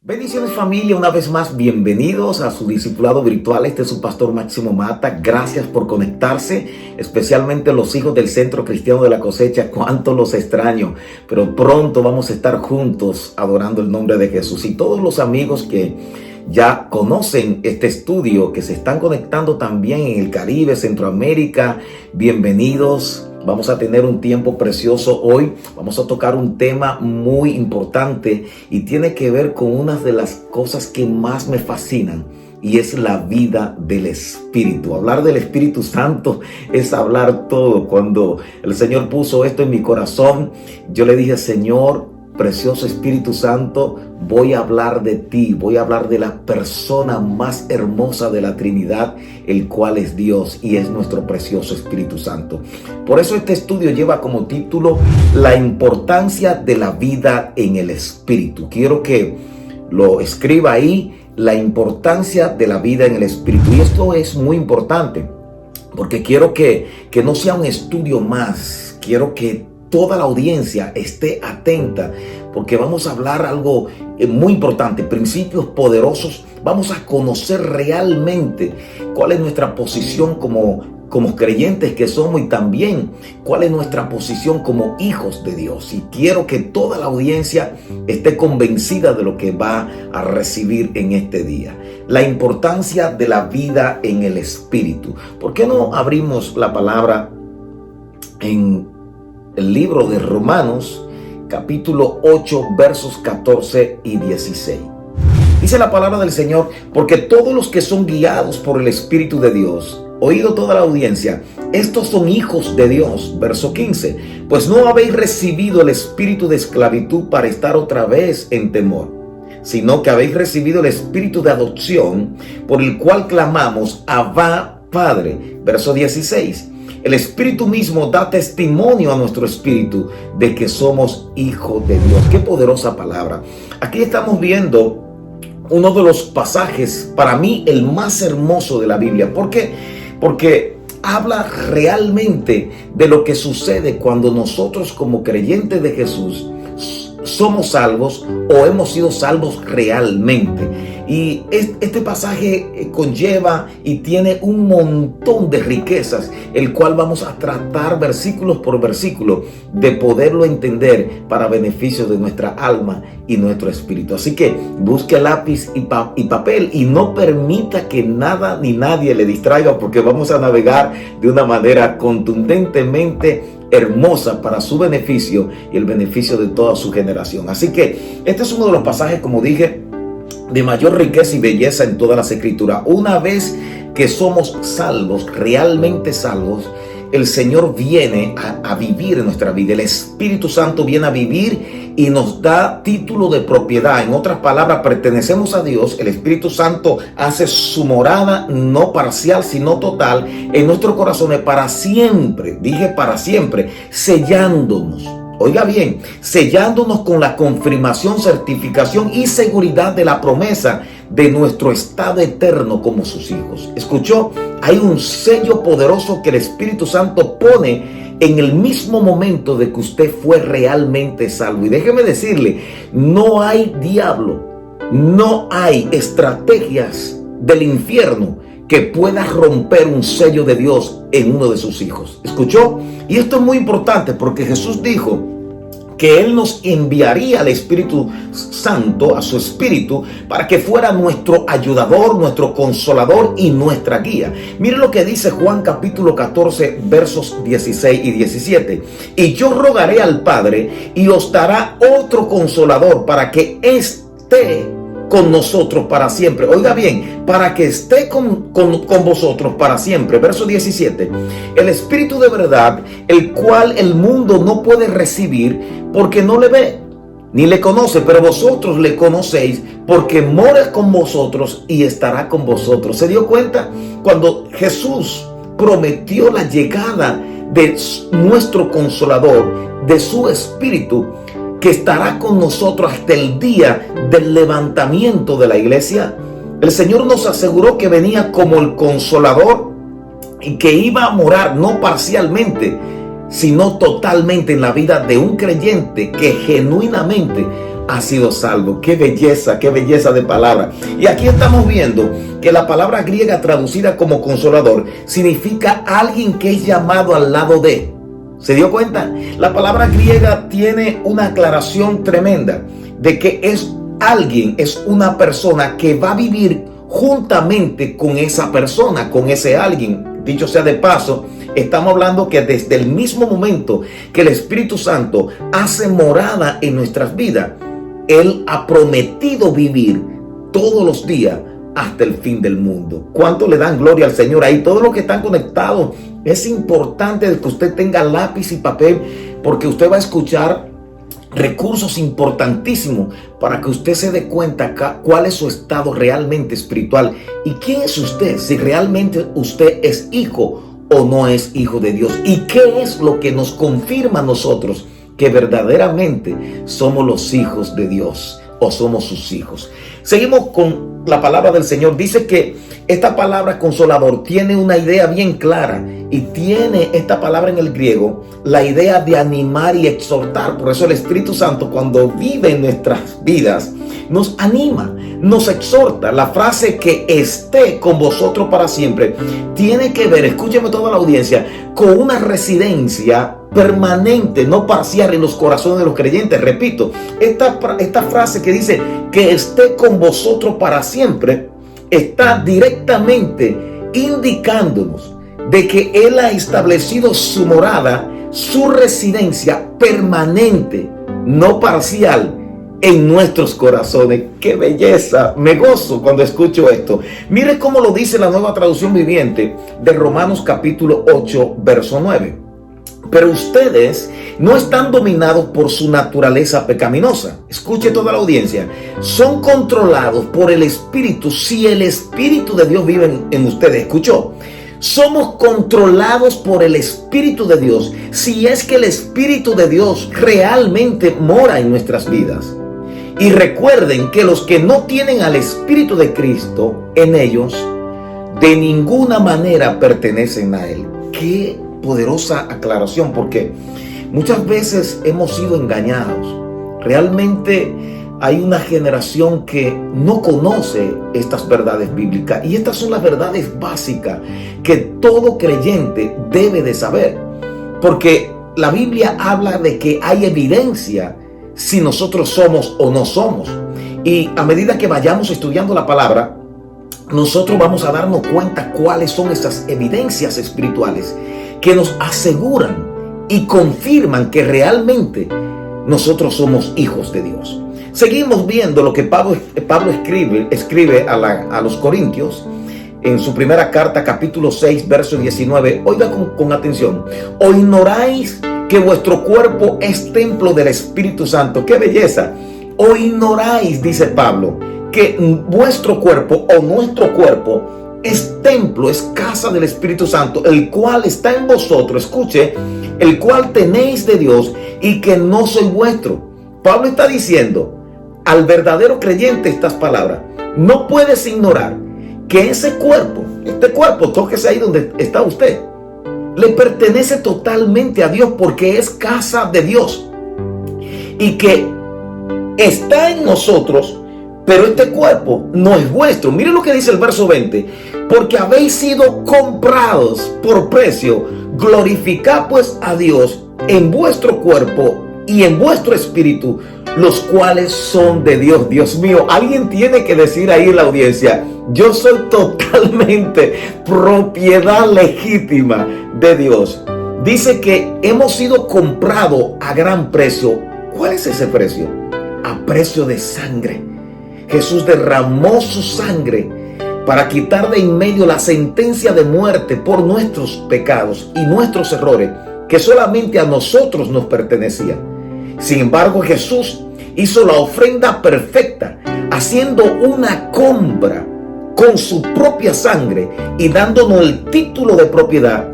Bendiciones familia, una vez más bienvenidos a su discipulado virtual. Este es su pastor Máximo Mata. Gracias por conectarse, especialmente los hijos del Centro Cristiano de la Cosecha. Cuánto los extraño, pero pronto vamos a estar juntos adorando el nombre de Jesús. Y todos los amigos que ya conocen este estudio, que se están conectando también en el Caribe, Centroamérica, bienvenidos. Vamos a tener un tiempo precioso hoy. Vamos a tocar un tema muy importante y tiene que ver con una de las cosas que más me fascinan, y es la vida del Espíritu. Hablar del Espíritu Santo es hablar todo. Cuando el Señor puso esto en mi corazón, yo le dije: Señor, precioso Espíritu Santo, voy a hablar de ti, voy a hablar de la persona más hermosa de la Trinidad, el cual es Dios y es nuestro precioso Espíritu Santo. Por eso este estudio lleva como título La importancia de la vida en el Espíritu. Quiero que lo escriba ahí, la importancia de la vida en el Espíritu. Y esto es muy importante porque quiero que no sea un estudio más, quiero que toda la audiencia esté atenta, porque vamos a hablar algo muy importante, principios poderosos. Vamos a conocer realmente cuál es nuestra posición como creyentes que somos, y también cuál es nuestra posición como hijos de Dios. Y quiero que toda la audiencia esté convencida de lo que va a recibir en este día. La importancia de la vida en el Espíritu. ¿Por qué no abrimos la palabra en el libro de Romanos, capítulo 8, versos 14 y 16. Dice la palabra del Señor: porque todos los que son guiados por el Espíritu de Dios, oído toda la audiencia, estos son hijos de Dios. Verso 15, pues no habéis recibido el espíritu de esclavitud para estar otra vez en temor, sino que habéis recibido el espíritu de adopción, por el cual clamamos: Abba, Padre. Verso 16, el Espíritu mismo da testimonio a nuestro espíritu de que somos hijos de Dios. Qué poderosa palabra. Aquí estamos viendo uno de los pasajes, para mí el más hermoso de la Biblia. ¿Por qué? Porque habla realmente de lo que sucede cuando nosotros, como creyentes de Jesús, somos salvos o hemos sido salvos realmente. Y este pasaje conlleva y tiene un montón de riquezas, el cual vamos a tratar versículos por versículo, de poderlo entender para beneficio de nuestra alma y nuestro espíritu. Así que busque lápiz y papel, y no permita que nada ni nadie le distraiga, porque vamos a navegar de una manera contundentemente hermosa para su beneficio y el beneficio de toda su generación. Así que este es uno de los pasajes, como dije, de mayor riqueza y belleza en todas las escrituras. Una vez que somos salvos, realmente salvos, el Señor viene a vivir en nuestra vida. El Espíritu Santo viene a vivir y nos da título de propiedad. En otras palabras, pertenecemos a Dios. El Espíritu Santo hace su morada, no parcial, sino total, en nuestros corazones para siempre. Dije para siempre, sellándonos. Oiga bien, sellándonos con la confirmación, certificación y seguridad de la promesa de nuestro estado eterno como sus hijos. ¿Escuchó? Hay un sello poderoso que el Espíritu Santo pone en el mismo momento de que usted fue realmente salvo. Y déjeme decirle, no hay diablo, no hay estrategias del infierno que pueda romper un sello de Dios en uno de sus hijos. ¿Escuchó? Y esto es muy importante, porque Jesús dijo que Él nos enviaría al Espíritu Santo, a su Espíritu, para que fuera nuestro ayudador, nuestro consolador y nuestra guía. Mire lo que dice Juan capítulo 14, versos 16 y 17. Y yo rogaré al Padre y os dará otro consolador para que esté con nosotros para siempre. Oiga bien, para que esté con vosotros para siempre. Verso 17. El Espíritu de verdad, el cual el mundo no puede recibir porque no le ve ni le conoce, pero vosotros le conocéis porque mora con vosotros y estará con vosotros. ¿Se dio cuenta? Cuando Jesús prometió la llegada de nuestro consolador, de su Espíritu, que estará con nosotros hasta el día del levantamiento de la iglesia, el Señor nos aseguró que venía como el consolador, y que iba a morar no parcialmente, sino totalmente en la vida de un creyente que genuinamente ha sido salvo. Qué belleza de palabra. Y aquí estamos viendo que la palabra griega traducida como consolador significa alguien que es llamado al lado de. ¿Se dio cuenta? La palabra griega tiene una aclaración tremenda de que es alguien, es una persona que va a vivir juntamente con esa persona, con ese alguien. Dicho sea de paso, estamos hablando que desde el mismo momento que el Espíritu Santo hace morada en nuestras vidas, Él ha prometido vivir todos los días hasta el fin del mundo. ¿Cuánto le dan gloria al Señor ahí? Todos los que están conectados, es importante que usted tenga lápiz y papel, porque usted va a escuchar recursos importantísimos para que usted se dé cuenta cuál es su estado realmente espiritual y quién es usted, si realmente usted es hijo o no es hijo de Dios, y qué es lo que nos confirma a nosotros que verdaderamente somos los hijos de Dios o somos sus hijos. Seguimos con la palabra del Señor. Dice que esta palabra consolador tiene una idea bien clara, y tiene esta palabra en el griego la idea de animar y exhortar. Por eso el Espíritu Santo, cuando vive en nuestras vidas, nos anima, nos exhorta. La frase que esté con vosotros para siempre tiene que ver, escúcheme toda la audiencia, con una residencia permanente, no parcial, en los corazones de los creyentes. Repito, esta frase que dice que esté con vosotros para siempre está directamente indicándonos de que Él ha establecido su morada, su residencia permanente, no parcial, en nuestros corazones. ¡Qué belleza! Me gozo cuando escucho esto. Mire cómo lo dice la Nueva Traducción Viviente de Romanos capítulo 8, verso 9. Pero ustedes no están dominados por su naturaleza pecaminosa. Escuche toda la audiencia. Son controlados por el Espíritu, si el Espíritu de Dios vive en ustedes. ¿Escuchó? Somos controlados por el Espíritu de Dios, si es que el Espíritu de Dios realmente mora en nuestras vidas. Y recuerden que los que no tienen al Espíritu de Cristo en ellos, de ninguna manera pertenecen a Él. Qué poderosa aclaración, porque muchas veces hemos sido engañados. Realmente hay una generación que no conoce estas verdades bíblicas, y estas son las verdades básicas que todo creyente debe de saber, porque la Biblia habla de que hay evidencia si nosotros somos o no somos, y a medida que vayamos estudiando la palabra, nosotros vamos a darnos cuenta cuáles son esas evidencias espirituales que nos aseguran y confirman que realmente nosotros somos hijos de Dios. Seguimos viendo lo que Pablo escribe a los Corintios en su primera carta, capítulo 6, verso 19. Oiga con atención. ¿O ignoráis que vuestro cuerpo es templo del Espíritu Santo? ¡Qué belleza! ¿O ignoráis, dice Pablo, que vuestro cuerpo o nuestro cuerpo es templo, es casa del Espíritu Santo, el cual está en vosotros? Escuche, el cual tenéis de Dios, y que no soy vuestro. Pablo está diciendo al verdadero creyente estas palabras: no puedes ignorar que ese cuerpo, este cuerpo, tóquese ahí donde está usted, le pertenece totalmente a Dios, porque es casa de Dios, y que está en nosotros, pero este cuerpo no es vuestro. Miren lo que dice el verso 20: porque habéis sido comprados por precio. Glorificad pues a Dios en vuestro cuerpo y en vuestro espíritu, los cuales son de Dios. Dios mío, alguien tiene que decir ahí en la audiencia: yo soy totalmente propiedad legítima de Dios. Dice que hemos sido comprados a gran precio. ¿Cuál es ese precio? A precio de sangre. Jesús derramó su sangre para quitar de en medio la sentencia de muerte por nuestros pecados y nuestros errores, que solamente a nosotros nos pertenecía. Sin embargo, Jesús hizo la ofrenda perfecta, haciendo una compra con su propia sangre y dándonos el título de propiedad,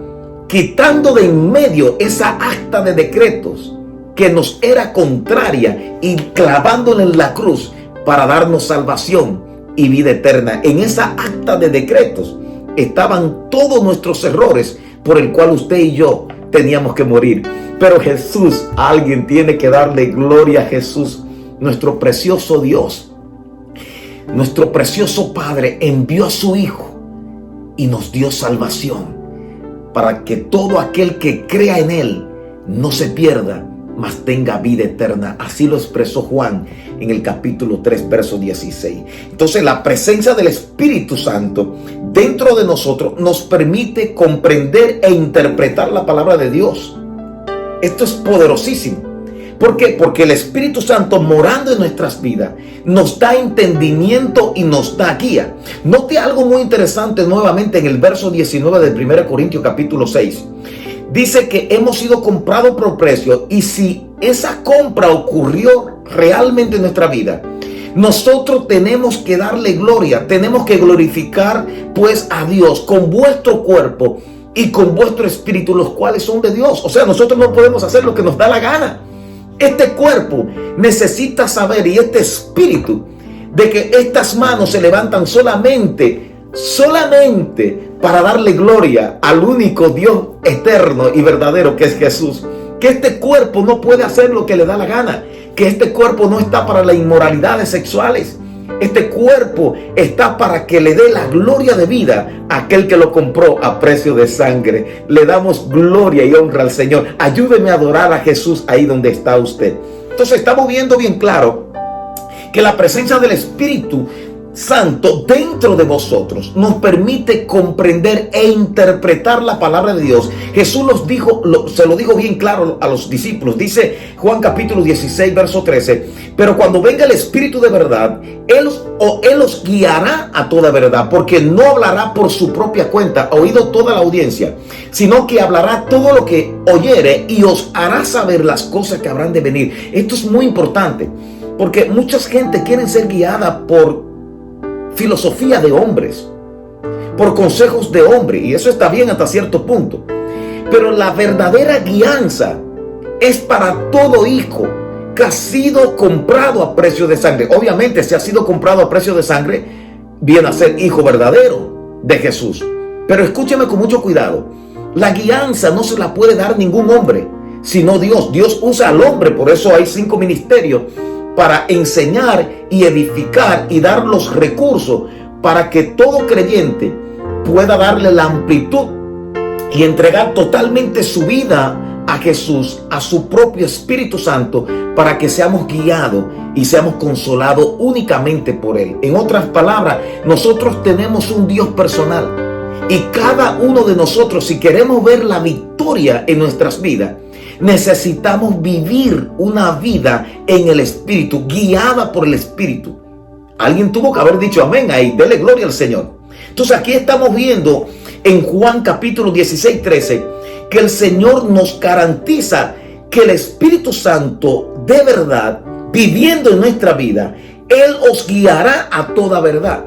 quitando de en medio esa acta de decretos que nos era contraria y clavándola en la cruz para darnos salvación y vida eterna. En esa acta de decretos estaban todos nuestros errores por el cual usted y yo teníamos que morir. Pero Jesús, alguien tiene que darle gloria a Jesús, nuestro precioso Dios, nuestro precioso Padre envió a su Hijo y nos dio salvación para que todo aquel que crea en Él no se pierda, mas tenga vida eterna. Así lo expresó Juan en el capítulo 3, verso 16. Entonces, la presencia del Espíritu Santo dentro de nosotros nos permite comprender e interpretar la palabra de Dios. Esto es poderosísimo. ¿Por qué? Porque el Espíritu Santo morando en nuestras vidas nos da entendimiento y nos da guía. Note algo muy interesante nuevamente en el verso 19 del 1 Corintios capítulo 6. Dice que hemos sido comprados por precio, y si esa compra ocurrió realmente en nuestra vida, nosotros tenemos que darle gloria, tenemos que glorificar pues a Dios con vuestro cuerpo y con vuestro espíritu, los cuales son de Dios. O sea, nosotros no podemos hacer lo que nos da la gana. Este cuerpo necesita saber, y este espíritu, de que estas manos se levantan solamente para darle gloria al único Dios eterno y verdadero, que es Jesús. Que este cuerpo no puede hacer lo que le da la gana, que este cuerpo no está para las inmoralidades sexuales. Este cuerpo está para que le dé la gloria de vida a aquel que lo compró a precio de sangre. Le damos gloria y honra al Señor. Ayúdeme a adorar a Jesús ahí donde está usted. Entonces estamos viendo bien claro que la presencia del Espíritu Santo dentro de vosotros nos permite comprender e interpretar la palabra de Dios. Jesús se lo dijo bien claro a los discípulos. Dice Juan capítulo 16 verso 13: pero cuando venga el Espíritu de verdad, Él os guiará a toda verdad, porque no hablará por su propia cuenta, oído toda la audiencia, sino que hablará todo lo que oyere y os hará saber las cosas que habrán de venir. Esto es muy importante, porque mucha gente quiere ser guiada por filosofía de hombres, por consejos de hombre, y eso está bien hasta cierto punto, pero la verdadera guianza es para todo hijo que ha sido comprado a precio de sangre. Obviamente, si ha sido comprado a precio de sangre, viene a ser hijo verdadero de Jesús. Pero escúcheme con mucho cuidado, la guianza no se la puede dar ningún hombre, sino Dios. Dios usa al hombre, por eso hay 5 ministerios, para enseñar y edificar y dar los recursos para que todo creyente pueda darle la amplitud y entregar totalmente su vida a Jesús, a su propio Espíritu Santo, para que seamos guiados y seamos consolados únicamente por Él. En otras palabras, nosotros tenemos un Dios personal, y cada uno de nosotros, si queremos ver la victoria en nuestras vidas, necesitamos vivir una vida en el Espíritu, guiada por el Espíritu. Alguien tuvo que haber dicho amén ahí, dele gloria al Señor. Entonces aquí estamos viendo en Juan capítulo 16, 13, que el Señor nos garantiza que el Espíritu Santo de verdad, viviendo en nuestra vida, Él os guiará a toda verdad,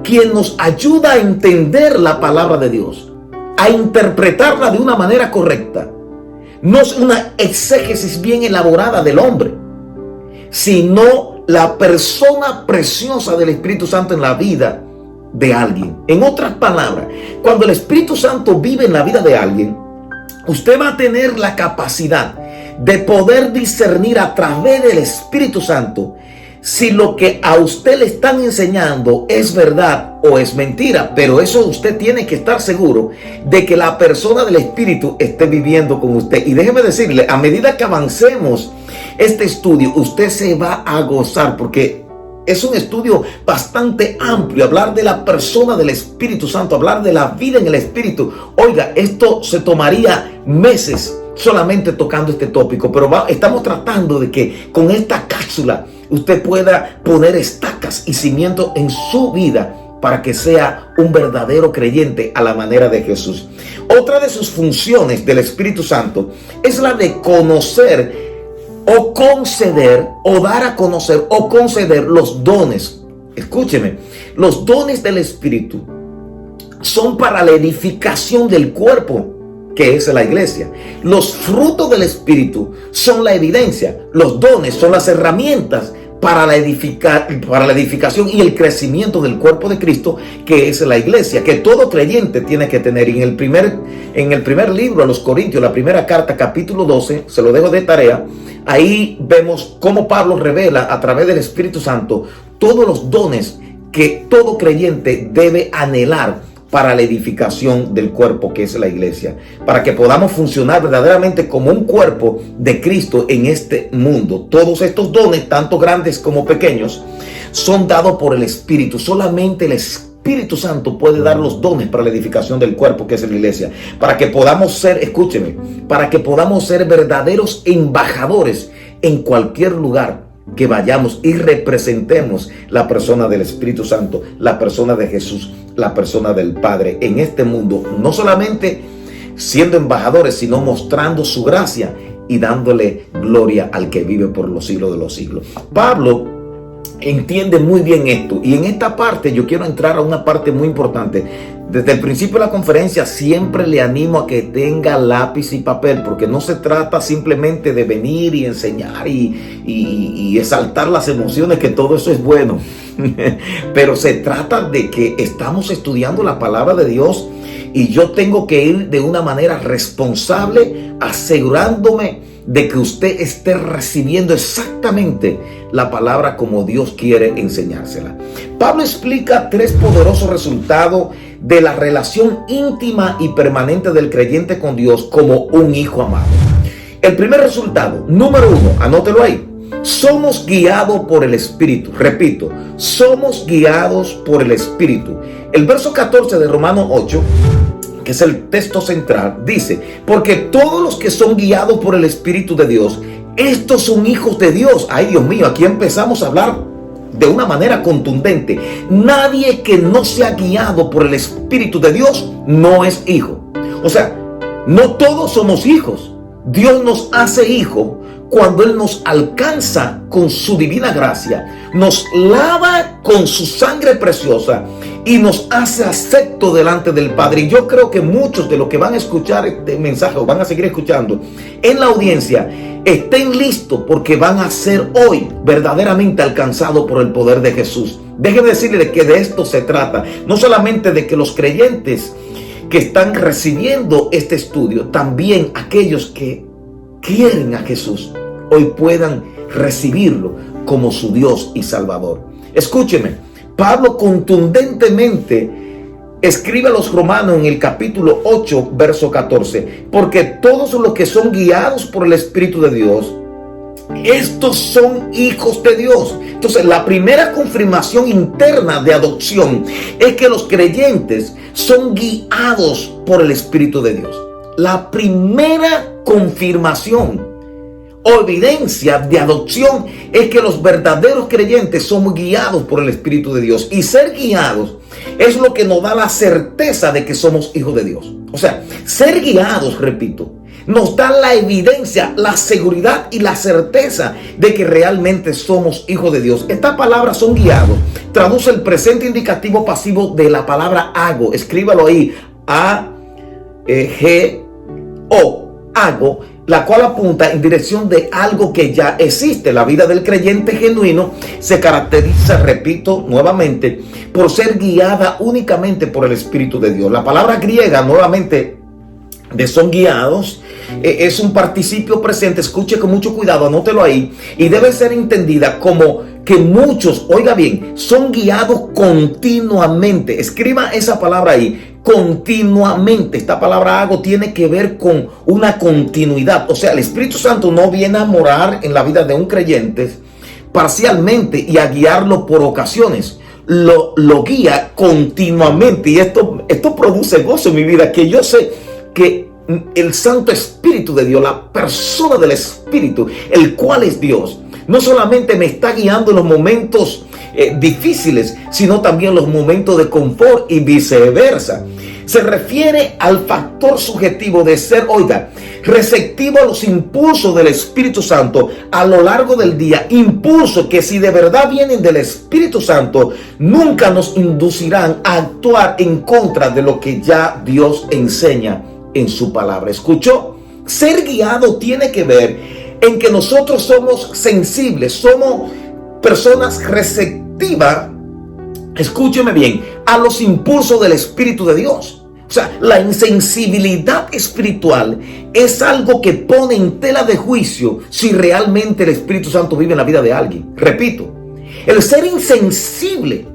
quien nos ayuda a entender la palabra de Dios, a interpretarla de una manera correcta. No es una exégesis bien elaborada del hombre, sino la persona preciosa del Espíritu Santo en la vida de alguien. En otras palabras, cuando el Espíritu Santo vive en la vida de alguien, usted va a tener la capacidad de poder discernir a través del Espíritu Santo si lo que a usted le están enseñando es verdad o es mentira. Pero eso usted tiene que estar seguro de que la persona del Espíritu esté viviendo con usted. Y déjeme decirle, a medida que avancemos este estudio, usted se va a gozar, porque es un estudio bastante amplio. Hablar de la persona del Espíritu Santo, hablar de la vida en el Espíritu. Oiga, esto se tomaría meses solamente tocando este tópico, pero estamos tratando de que con esta cápsula usted pueda poner estacas y cimientos en su vida para que sea un verdadero creyente a la manera de Jesús. Otra de sus funciones del Espíritu Santo es la de conocer o conceder, o dar a conocer o conceder los dones. Escúcheme, los dones del Espíritu son para la edificación del cuerpo, que es la iglesia. Los frutos del Espíritu son la evidencia. Los dones son las herramientas para la edificación y el crecimiento del cuerpo de Cristo, que es la iglesia, que todo creyente tiene que tener. Y en el primer libro a los Corintios, la primera carta, capítulo 12, se lo dejo de tarea, ahí vemos cómo Pablo revela a través del Espíritu Santo todos los dones que todo creyente debe anhelar para la edificación del cuerpo que es la iglesia, para que podamos funcionar verdaderamente como un cuerpo de Cristo en este mundo. Todos estos dones, tanto grandes como pequeños, son dados por el Espíritu. Solamente el Espíritu Santo puede dar los dones para la edificación del cuerpo que es la iglesia, para que podamos ser, escúcheme, para que podamos ser verdaderos embajadores en cualquier lugar que vayamos y representemos la persona del Espíritu Santo, la persona de Jesús, la persona del Padre en este mundo, no solamente siendo embajadores, sino mostrando su gracia y dándole gloria al que vive por los siglos de los siglos. Pablo entiende muy bien esto, y en esta parte yo quiero entrar a una parte muy importante. Desde el principio de la conferencia siempre le animo a que tenga lápiz y papel, porque no se trata simplemente de venir y enseñar y exaltar las emociones, que todo eso es bueno, pero se trata de que estamos estudiando la palabra de Dios, y yo tengo que ir de una manera responsable, asegurándome de que usted esté recibiendo exactamente la palabra como Dios quiere enseñársela. Pablo explica 3 poderosos resultados de la relación íntima y permanente del creyente con Dios como un hijo amado. El primer resultado, número 1, anótelo ahí: somos guiados por el Espíritu. Repito, somos guiados por el Espíritu. El verso 14 de Romanos 8, que es el texto central, dice: porque todos los que son guiados por el Espíritu de Dios, estos son hijos de Dios. Ay, Dios mío, aquí empezamos a hablar de una manera contundente. Nadie que no sea guiado por el Espíritu de Dios no es hijo. O sea, no todos somos hijos. Dios nos hace hijos cuando Él nos alcanza con su divina gracia, nos lava con su sangre preciosa y nos hace acepto delante del Padre. Y yo creo que muchos de los que van a escuchar este mensaje o van a seguir escuchando en la audiencia estén listos, porque van a ser hoy verdaderamente alcanzados por el poder de Jesús. Déjenme decirle que de esto se trata, no solamente de que los creyentes que están recibiendo este estudio, también aquellos que quieren a Jesús hoy puedan recibirlo como su Dios y Salvador. Escúcheme, Pablo contundentemente escribe a los romanos en el capítulo 8, verso 14: porque todos los que son guiados por el Espíritu de Dios, estos son hijos de Dios. Entonces, la primera confirmación interna de adopción es que los creyentes son guiados por el Espíritu de Dios. La primera confirmación o evidencia de adopción es que los verdaderos creyentes somos guiados por el Espíritu de Dios. Y ser guiados es lo que nos da la certeza de que somos hijos de Dios. O sea, ser guiados, repito, nos da la evidencia, la seguridad y la certeza de que realmente somos hijos de Dios. Esta palabra son guiados traduce el presente indicativo pasivo de la palabra hago. Escríbalo ahí, A-G-O, hago, la cual apunta en dirección de algo que ya existe. La vida del creyente genuino se caracteriza, repito nuevamente, por ser guiada únicamente por el Espíritu de Dios. La palabra griega, nuevamente, de son guiados, es un participio presente. Escuche con mucho cuidado, anótelo ahí, y debe ser entendida como que muchos, oiga bien, son guiados continuamente. Escriba esa palabra ahí, continuamente. Esta palabra hago tiene que ver con una continuidad. O sea, el Espíritu Santo no viene a morar en la vida de un creyente parcialmente y a guiarlo por ocasiones. Lo guía continuamente, y esto produce gozo en mi vida, que yo sé que el Santo Espíritu de Dios, la persona del Espíritu, el cual es Dios, no solamente me está guiando en los momentos difíciles, sino también en los momentos de confort y viceversa. Se refiere al factor subjetivo de ser, oiga, receptivo a los impulsos del Espíritu Santo a lo largo del día. Impulsos que, si de verdad vienen del Espíritu Santo, nunca nos inducirán a actuar en contra de lo que ya Dios enseña en su palabra. ¿Escuchó? Ser guiado tiene que ver en que nosotros somos sensibles, somos personas receptivas, escúcheme bien, a los impulsos del Espíritu de Dios. O sea, la insensibilidad espiritual es algo que pone en tela de juicio si realmente el Espíritu Santo vive en la vida de alguien. Repito, el ser insensible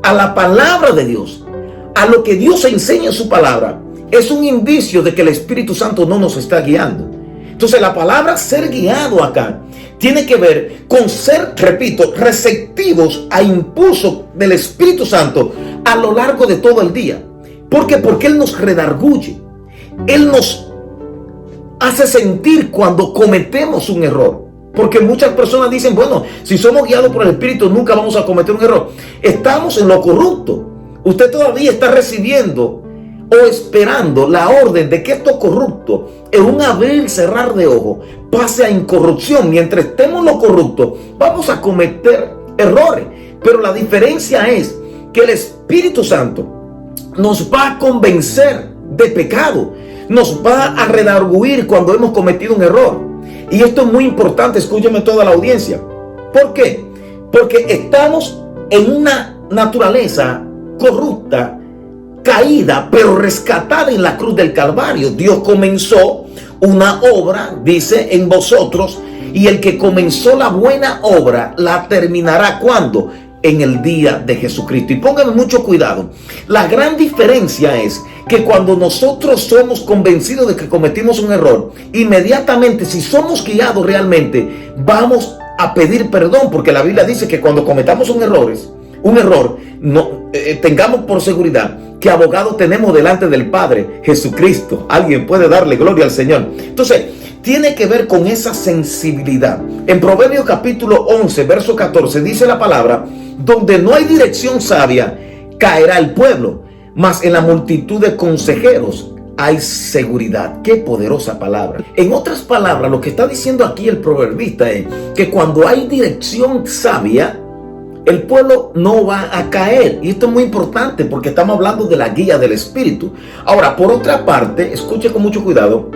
a la palabra de Dios, a lo que Dios enseña en su palabra, es un indicio de que el Espíritu Santo no nos está guiando. Entonces la palabra ser guiado acá tiene que ver con ser, repito, receptivos a impulso del Espíritu Santo a lo largo de todo el día. ¿Por qué? Porque Él nos redarguye. Él nos hace sentir cuando cometemos un error. Porque muchas personas dicen, bueno, si somos guiados por el Espíritu nunca vamos a cometer un error. Estamos en lo corrupto. Usted todavía está recibiendo o esperando la orden de que esto corrupto, en un abrir y cerrar de ojos, pase a incorrupción. Mientras estemos en lo corrupto, vamos a cometer errores. Pero la diferencia es que el Espíritu Santo nos va a convencer de pecado, nos va a redarguir cuando hemos cometido un error. Y esto es muy importante, escúcheme toda la audiencia. ¿Por qué? Porque estamos en una naturaleza corrupta, caída, pero rescatada en la cruz del Calvario. Dios comenzó una obra, dice, en vosotros, y el que comenzó la buena obra la terminará. ¿Cuándo? En el día de Jesucristo. Y pónganme mucho cuidado. La gran diferencia es que cuando nosotros somos convencidos de que cometimos un error, inmediatamente, si somos guiados realmente, vamos a pedir perdón, porque la Biblia dice que cuando cometamos un error, no, tengamos por seguridad que abogado tenemos delante del Padre, Jesucristo. Alguien puede darle gloria al Señor. Entonces, tiene que ver con esa sensibilidad. En Proverbios capítulo 11, verso 14, dice la palabra: donde no hay dirección sabia, caerá el pueblo, mas en la multitud de consejeros hay seguridad. Qué poderosa palabra. En otras palabras, lo que está diciendo aquí el proverbista es que cuando hay dirección sabia, el pueblo no va a caer. Y esto es muy importante porque estamos hablando de la guía del Espíritu. Ahora, por otra parte, escuche con mucho cuidado.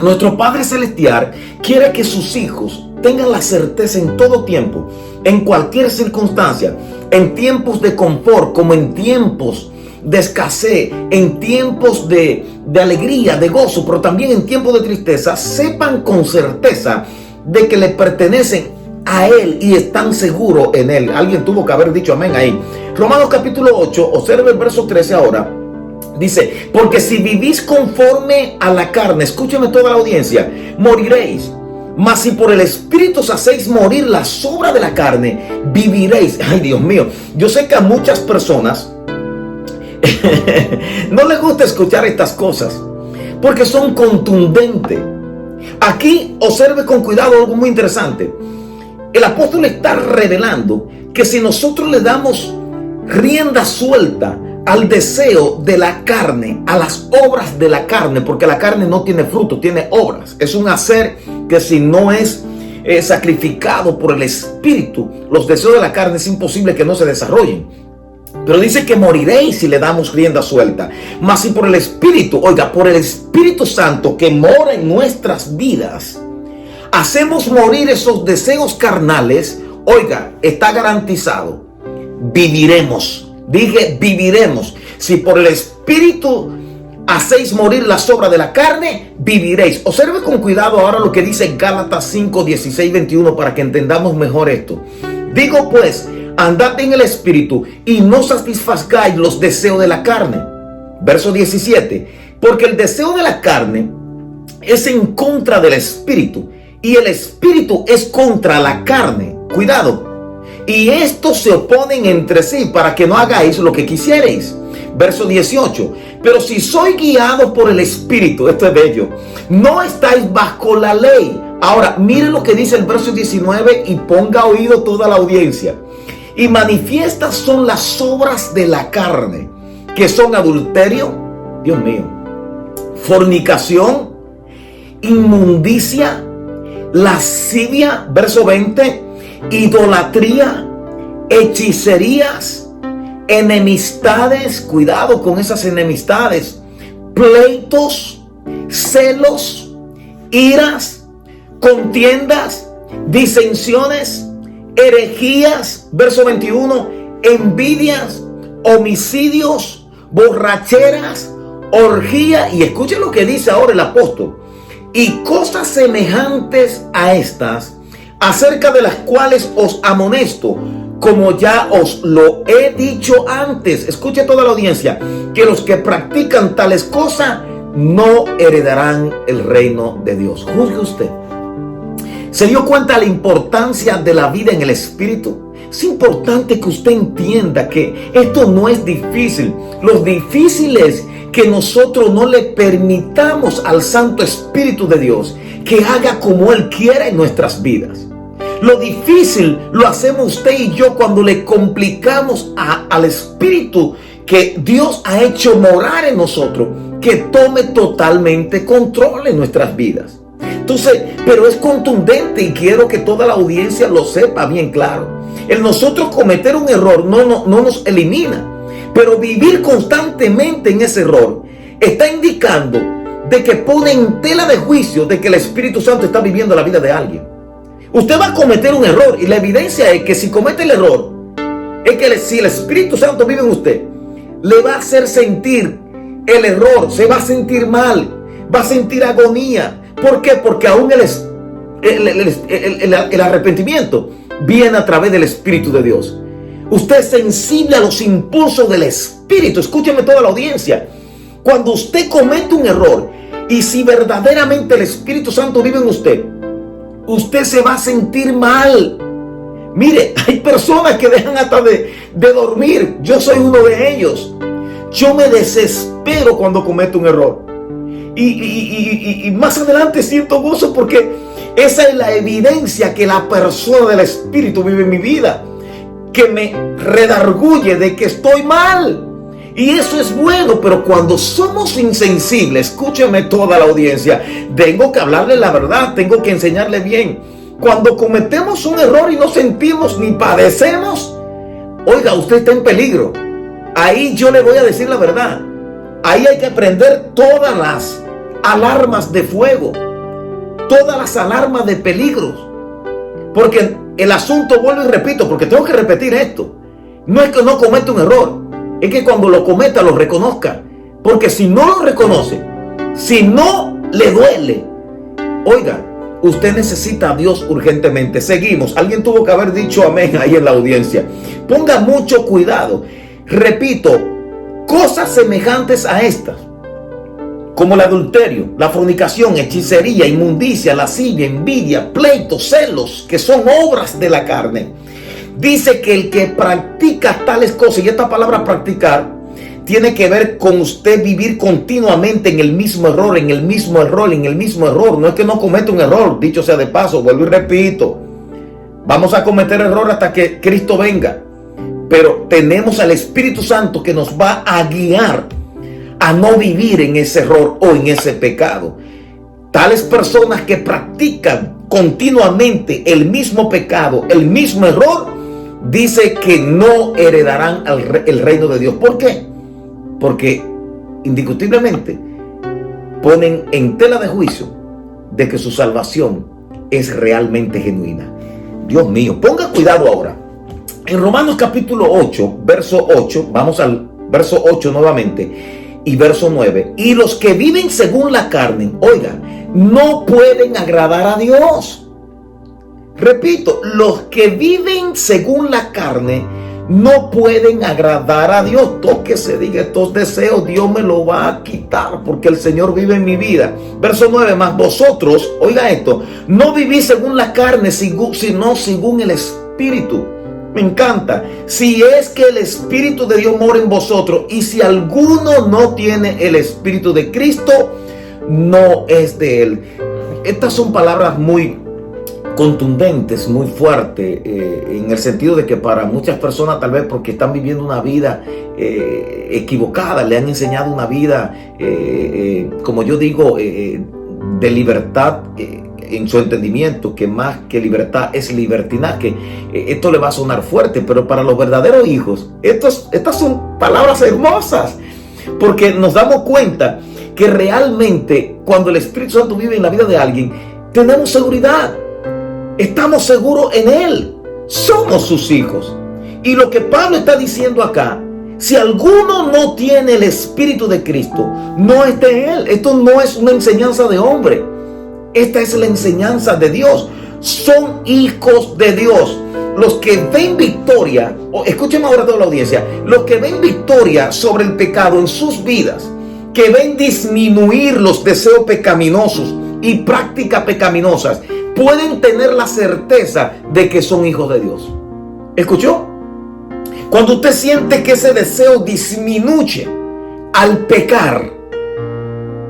Nuestro Padre Celestial quiere que sus hijos tengan la certeza en todo tiempo, en cualquier circunstancia, en tiempos de confort como en tiempos de escasez, en tiempos de alegría, de gozo, pero también en tiempos de tristeza, sepan con certeza de que le pertenecen a Él y están seguros en Él. Alguien tuvo que haber dicho amén ahí. Romanos capítulo 8, observe el verso 13 ahora. Dice, porque si vivís conforme a la carne, escúcheme toda la audiencia, moriréis. Mas si por el Espíritu os hacéis morir las obras de la carne, viviréis. Ay, Dios mío, yo sé que a muchas personas no les gusta escuchar estas cosas porque son contundentes. Aquí observe con cuidado algo muy interesante. El apóstol está revelando que si nosotros le damos rienda suelta al deseo de la carne, a las obras de la carne, porque la carne no tiene fruto, tiene obras. Es un hacer que si no es sacrificado por el Espíritu, los deseos de la carne es imposible que no se desarrollen. Pero dice que moriréis si le damos rienda suelta. Mas si por el Espíritu, oiga, por el Espíritu Santo que mora en nuestras vidas, hacemos morir esos deseos carnales, oiga, está garantizado, viviremos. Dije, viviremos. Si por el Espíritu hacéis morir las obras de la carne, viviréis. Observe con cuidado ahora lo que dice Gálatas 5, 16, 21 para que entendamos mejor esto. Digo pues, andad en el Espíritu y no satisfagáis los deseos de la carne. Verso 17. Porque el deseo de la carne es en contra del Espíritu y el Espíritu es contra la carne. Cuidado. Y estos se oponen entre sí para que no hagáis lo que quisierais. Verso 18. Pero si sois guiados por el Espíritu, esto es bello, no estáis bajo la ley. Ahora, mire lo que dice el verso 19 y ponga oído toda la audiencia. Y manifiestas son las obras de la carne, que son adulterio, Dios mío, fornicación, inmundicia, lascivia, verso 20, idolatría, hechicerías, enemistades, cuidado con esas enemistades, pleitos, celos, iras, contiendas, disensiones, herejías, verso 21, envidias, homicidios, borracheras, orgía, y escuchen lo que dice ahora el apóstol, y cosas semejantes a estas, acerca de las cuales os amonesto, como ya os lo he dicho antes. Escuche toda la audiencia, que los que practican tales cosas no heredarán el reino de Dios. Juzgue usted. ¿Se dio cuenta de la importancia de la vida en el Espíritu? Es importante que usted entienda que esto no es difícil. Lo difícil es que nosotros no le permitamos al Santo Espíritu de Dios que haga como Él quiera en nuestras vidas. Lo difícil lo hacemos usted y yo cuando le complicamos al Espíritu que Dios ha hecho morar en nosotros, que tome totalmente control en nuestras vidas. Entonces, pero es contundente y quiero que toda la audiencia lo sepa bien claro. El nosotros cometer un error no nos elimina, pero vivir constantemente en ese error está indicando de que pone en tela de juicio de que el Espíritu Santo está viviendo la vida de alguien. Usted va a cometer un error y la evidencia es que si comete el error, es que si el Espíritu Santo vive en usted, le va a hacer sentir el error, se va a sentir mal, va a sentir agonía. ¿Por qué? Porque aún el arrepentimiento viene a través del Espíritu de Dios. Usted es sensible a los impulsos del Espíritu. Escúcheme toda la audiencia. Cuando usted comete un error y si verdaderamente el Espíritu Santo vive en usted, usted se va a sentir mal. Mire, hay personas que dejan hasta de dormir. Yo soy uno de ellos. Yo me desespero cuando cometo un error. Y más adelante siento gozo porque esa es la evidencia que la persona del Espíritu vive en mi vida, que me redarguye de que estoy mal. Y eso es bueno, pero cuando somos insensibles, escúcheme toda la audiencia, tengo que hablarle la verdad, tengo que enseñarle bien. Cuando cometemos un error y no sentimos ni padecemos, oiga, usted está en peligro. Ahí yo le voy a decir la verdad. Ahí hay que prender todas las alarmas de fuego, todas las alarmas de peligros. Porque el asunto, vuelvo y repito, porque tengo que repetir esto. No es que no cometa un error, es que cuando lo cometa lo reconozca. Porque si no lo reconoce, si no le duele, oiga, usted necesita a Dios urgentemente. Seguimos. Alguien tuvo que haber dicho amén ahí en la audiencia. Ponga mucho cuidado. Repito, cosas semejantes a estas, como el adulterio, la fornicación, hechicería, inmundicia, lascivia, envidia, pleitos, celos, que son obras de la carne. Dice que el que practica tales cosas, y esta palabra practicar tiene que ver con usted vivir continuamente en el mismo error, en el mismo error, en el mismo error. No es que no cometa un error, dicho sea de paso, vuelvo y repito, vamos a cometer error hasta que Cristo venga. Pero tenemos al Espíritu Santo que nos va a guiar a no vivir en ese error o en ese pecado. Tales personas que practican continuamente el mismo pecado, el mismo error, dice que no heredarán el reino de Dios. ¿Por qué? Porque indiscutiblemente ponen en tela de juicio de que su salvación es realmente genuina. Dios mío, ponga cuidado ahora. En Romanos capítulo 8, verso 8, vamos al verso 8 nuevamente, y verso 9. Y los que viven según la carne, oiga, no pueden agradar a Dios. Repito, los que viven según la carne no pueden agradar a Dios. Todo que se diga estos deseos, Dios me lo va a quitar porque el Señor vive en mi vida. Verso 9, más vosotros, oiga esto, no vivís según la carne, sino según el Espíritu. Me encanta. Si es que el Espíritu de Dios mora en vosotros, y si alguno no tiene el Espíritu de Cristo, no es de él. Estas son palabras muy contundentes, muy fuertes, en el sentido de que para muchas personas, tal vez porque están viviendo una vida equivocada, le han enseñado una vida, como yo digo, de libertad, en su entendimiento, que más que libertad es libertinaje. Esto le va a sonar fuerte, pero para los verdaderos hijos, estas son palabras hermosas, porque nos damos cuenta que realmente cuando el Espíritu Santo vive en la vida de alguien, tenemos seguridad, estamos seguros en Él. somos sus hijos. Y lo que Pablo está diciendo acá, si alguno no tiene el Espíritu de Cristo, no es de él. Esto no es una enseñanza de hombre. Esta es la enseñanza de Dios. Son hijos de Dios. Los que ven victoria, escuchen ahora toda la audiencia, los que ven victoria sobre el pecado en sus vidas, que ven disminuir los deseos pecaminosos y prácticas pecaminosas, pueden tener la certeza de que son hijos de Dios. ¿Escuchó? Cuando usted siente que ese deseo disminuye al pecar,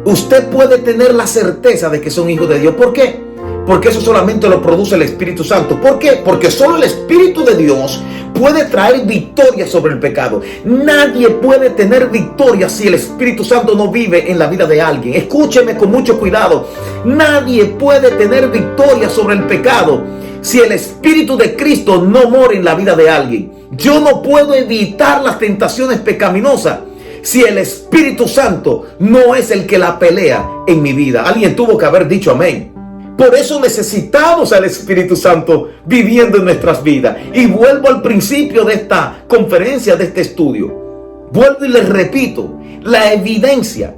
usted puede tener la certeza de que son hijos de Dios. ¿Por qué? Porque eso solamente lo produce el Espíritu Santo. ¿Por qué? Porque solo el Espíritu de Dios puede traer victoria sobre el pecado. Nadie puede tener victoria si el Espíritu Santo no vive en la vida de alguien. Escúcheme con mucho cuidado. Nadie puede tener victoria sobre el pecado si el Espíritu de Cristo no mora en la vida de alguien. Yo no puedo evitar las tentaciones pecaminosas si el Espíritu Santo no es el que la pelea en mi vida. Alguien tuvo que haber dicho amén. Por eso necesitamos al Espíritu Santo viviendo en nuestras vidas. Y vuelvo al principio de esta conferencia, de este estudio. Vuelvo y les repito, la evidencia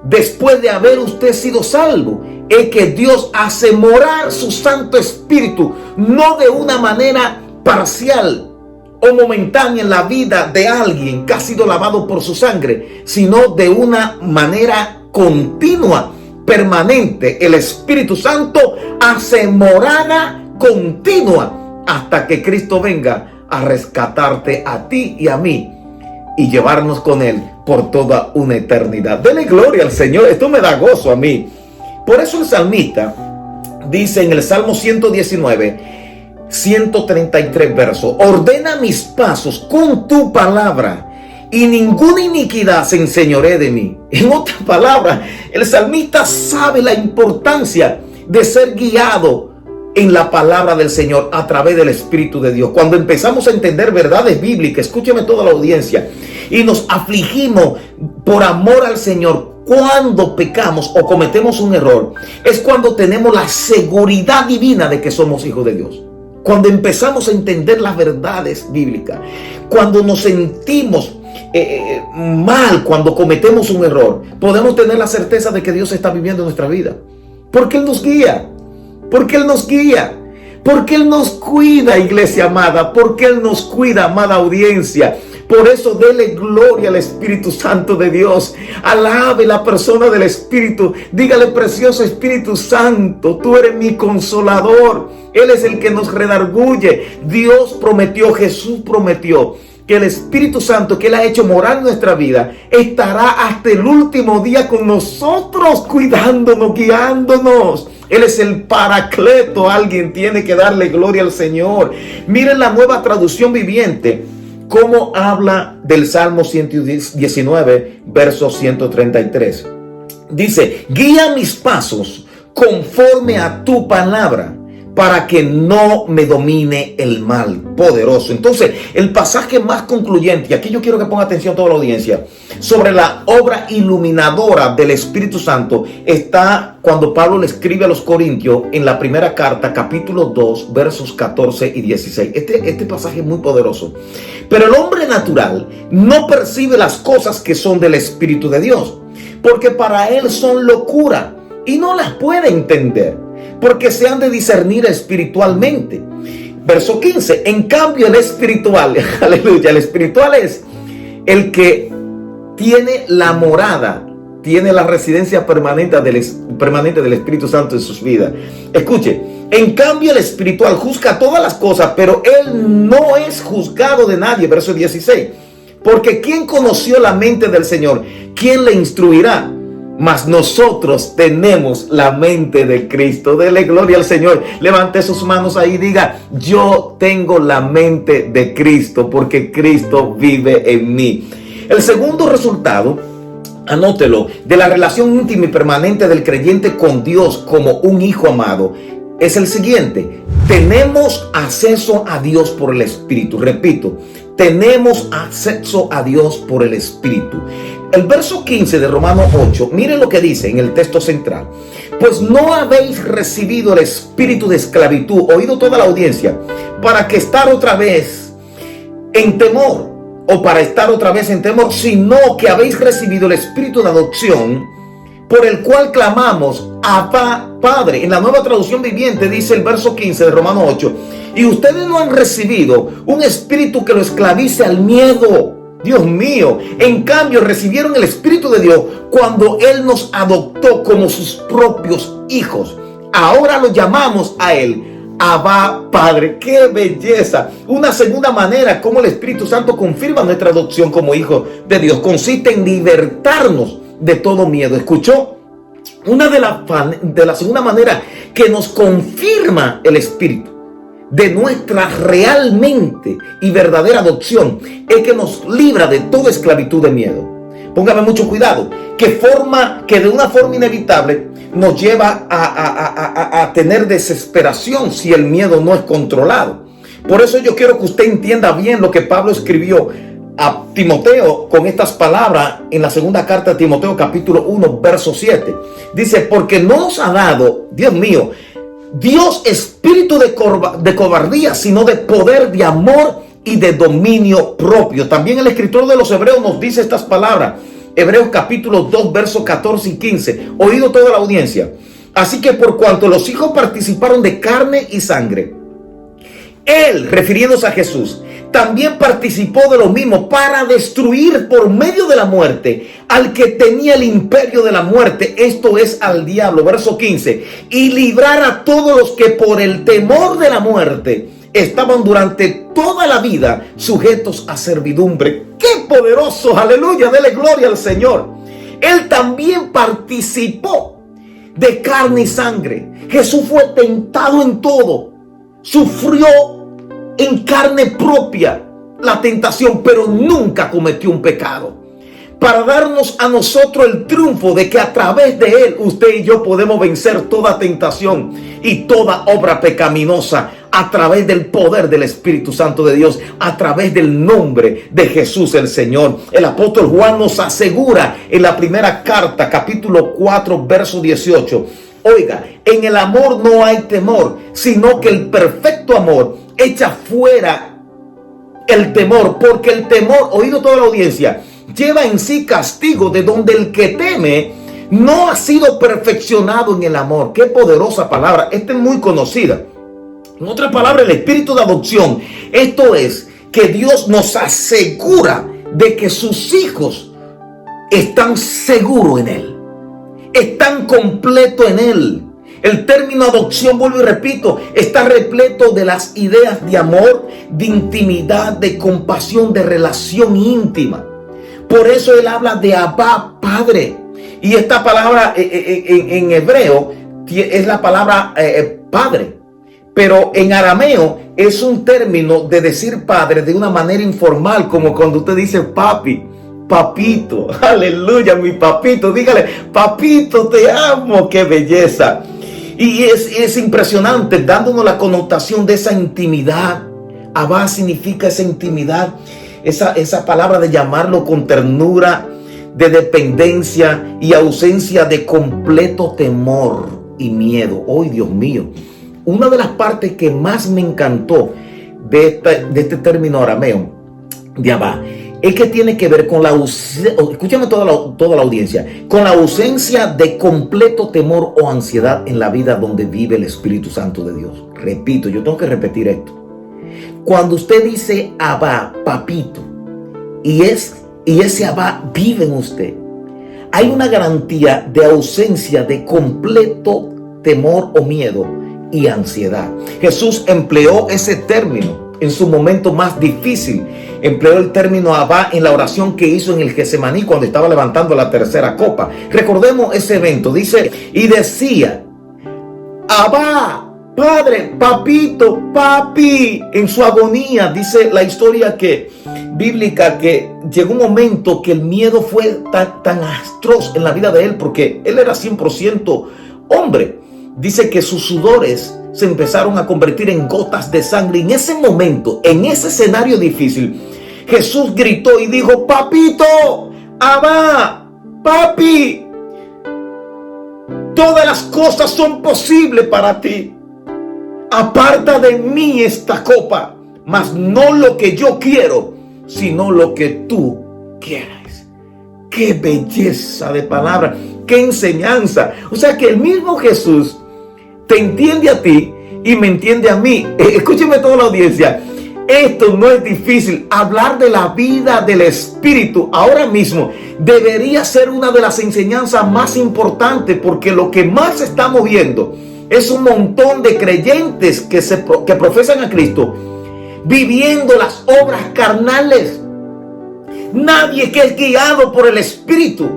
después de haber usted sido salvo es que Dios hace morar su Santo Espíritu, no de una manera parcial o momentánea en la vida de alguien que ha sido lavado por su sangre, sino de una manera continua, permanente. El Espíritu Santo hace morada continua hasta que Cristo venga a rescatarte a ti y a mí y llevarnos con Él por toda una eternidad. Dele gloria al Señor. Esto me da gozo a mí. Por eso el salmista dice en el Salmo 119, 133 versos: ordena mis pasos con tu palabra, y ninguna iniquidad se enseñoree de mí. En otras palabras, el salmista sabe la importancia de ser guiado en la palabra del Señor a través del Espíritu de Dios. Cuando empezamos a entender verdades bíblicas, escúcheme toda la audiencia, y nos afligimos por amor al Señor cuando pecamos o cometemos un error, es cuando tenemos la seguridad divina de que somos hijos de Dios. Cuando empezamos a entender las verdades bíblicas, cuando nos sentimos mal, cuando cometemos un error, podemos tener la certeza de que Dios está viviendo en nuestra vida. Porque Él nos guía. Porque Él nos guía. Porque Él nos cuida, iglesia amada. Porque Él nos cuida, amada audiencia. Por eso dele gloria al Espíritu Santo de Dios. Alabe la persona del Espíritu. Dígale: precioso Espíritu Santo, tú eres mi consolador. Él es el que nos redarguye. Dios prometió, Jesús prometió que el Espíritu Santo que Él ha hecho morar en nuestra vida estará hasta el último día con nosotros, cuidándonos, guiándonos. Él es el Paracleto. Alguien tiene que darle gloria al Señor. Miren la Nueva Traducción Viviente, cómo habla del Salmo 119, verso 133. Dice: guía mis pasos conforme a tu palabra, para que no me domine el mal. Poderoso. Entonces, el pasaje más concluyente, y aquí yo quiero que ponga atención toda la audiencia, sobre la obra iluminadora del Espíritu Santo, está cuando Pablo le escribe a los Corintios en la primera carta, capítulo 2, versos 14 y 16. Este pasaje es muy poderoso. Pero el hombre natural no percibe las cosas que son del Espíritu de Dios, porque para él son locura y no las puede entender, porque se han de discernir espiritualmente. Verso 15. En cambio, el espiritual, aleluya, el espiritual es el que tiene la morada, tiene la residencia permanente del Espíritu Santo en sus vidas. Escuche, en cambio el espiritual juzga todas las cosas, pero él no es juzgado de nadie. Verso 16. Porque ¿quién conoció la mente del Señor? ¿Quién le instruirá? Mas nosotros tenemos la mente de Cristo. Dele gloria al Señor. Levante sus manos ahí y diga: yo tengo la mente de Cristo, porque Cristo vive en mí. El segundo resultado, anótelo, de la relación íntima y permanente del creyente con Dios como un hijo amado, es el siguiente: tenemos acceso a Dios por el Espíritu. Repito, tenemos acceso a Dios por el Espíritu. El verso 15 de Romanos 8, miren lo que dice en el texto central. Pues no habéis recibido el espíritu de esclavitud, oído toda la audiencia, para que estar otra vez en temor, o para estar otra vez en temor, sino que habéis recibido el espíritu de adopción, por el cual clamamos, Abba, Padre. En la Nueva Traducción Viviente dice el verso 15 de Romanos 8, y ustedes no han recibido un espíritu que lo esclavice al miedo. Dios mío, en cambio recibieron el Espíritu de Dios cuando Él nos adoptó como sus propios hijos. Ahora lo llamamos a Él Abba, Padre. ¡Qué belleza! Una segunda manera como el Espíritu Santo confirma nuestra adopción como hijos de Dios consiste en libertarnos de todo miedo. ¿Escuchó? Una de la segunda manera que nos confirma el Espíritu de nuestra realmente y verdadera adopción es que nos libra de toda esclavitud de miedo. Póngame mucho cuidado, que de una forma inevitable nos lleva a tener desesperación si el miedo no es controlado. Por eso yo quiero que usted entienda bien lo que Pablo escribió a Timoteo con estas palabras en la segunda carta de Timoteo capítulo 1 verso 7. Dice, porque no nos ha dado, Dios mío, Dios espíritu de cobardía, sino de poder, de amor y de dominio propio. También el escritor de los Hebreos nos dice estas palabras. Hebreos capítulo 2 versos 14 y 15. Oído toda la audiencia. Así que por cuanto los hijos participaron de carne y sangre, Él, refiriéndose a Jesús, también participó de lo mismo para destruir por medio de la muerte al que tenía el imperio de la muerte, esto es al diablo, verso 15, y librar a todos los que por el temor de la muerte estaban durante toda la vida sujetos a servidumbre. ¡Qué poderoso! ¡Aleluya! Dele gloria al Señor. Él también participó de carne y sangre. Jesús fue tentado en todo, sufrió en carne propia la tentación, pero nunca cometió un pecado, para darnos a nosotros el triunfo de que a través de Él usted y yo podemos vencer toda tentación y toda obra pecaminosa a través del poder del Espíritu Santo de Dios, a través del nombre de Jesús el Señor. El apóstol Juan nos asegura en la primera carta, capítulo 4, verso 18. Oiga, en el amor no hay temor, sino que el perfecto amor echa fuera el temor, porque el temor, oído toda la audiencia, lleva en sí castigo, de donde el que teme no ha sido perfeccionado en el amor. Qué poderosa palabra, esta es muy conocida. En otras palabras, el espíritu de adopción, esto es que Dios nos asegura de que sus hijos están seguros en Él, están completos en Él. El término adopción, vuelvo y repito, está repleto de las ideas de amor, de intimidad, de compasión, de relación íntima. Por eso él habla de Abba, Padre. Y esta palabra en hebreo es la palabra Padre. Pero en arameo es un término de decir padre de una manera informal, como cuando usted dice papi, papito. Aleluya, mi papito. Dígale, papito, te amo. ¡Qué belleza! Y es impresionante, dándonos la connotación de esa intimidad. Abba significa esa intimidad, esa palabra de llamarlo con ternura, de dependencia y ausencia de completo temor y miedo. ¡Oh, Dios mío! Una de las partes que más me encantó de este término arameo, de Abba, es que tiene que ver con la ausencia, escúchame toda la audiencia, con la ausencia de completo temor o ansiedad en la vida donde vive el Espíritu Santo de Dios. Repito, yo tengo que repetir esto. Cuando usted dice Abba, papito, y ese Abba vive en usted, hay una garantía de ausencia de completo temor o miedo y ansiedad. Jesús empleó ese término en su momento más difícil. Empleó el término Abba en la oración que hizo en el Getsemaní cuando estaba levantando la tercera copa. Recordemos ese evento. Dice, y decía, Abba, Padre, papito, papi, en su agonía. Dice la historia bíblica que llegó un momento que el miedo fue tan atroz en la vida de él, porque él era 100% hombre. Dice que sus sudores se empezaron a convertir en gotas de sangre. En ese momento, en ese escenario difícil, Jesús gritó y dijo, papito, Abba, papi, todas las cosas son posibles para ti. Aparta de mí esta copa, mas no lo que yo quiero, sino lo que tú quieres. Qué belleza de palabra, qué enseñanza. O sea que el mismo Jesús te entiende a ti y me entiende a mí. Escúcheme toda la audiencia. Esto no es difícil. Hablar de la vida del Espíritu ahora mismo debería ser una de las enseñanzas más importantes, porque lo que más estamos viendo es un montón de creyentes que profesan a Cristo viviendo las obras carnales. Nadie que es guiado por el Espíritu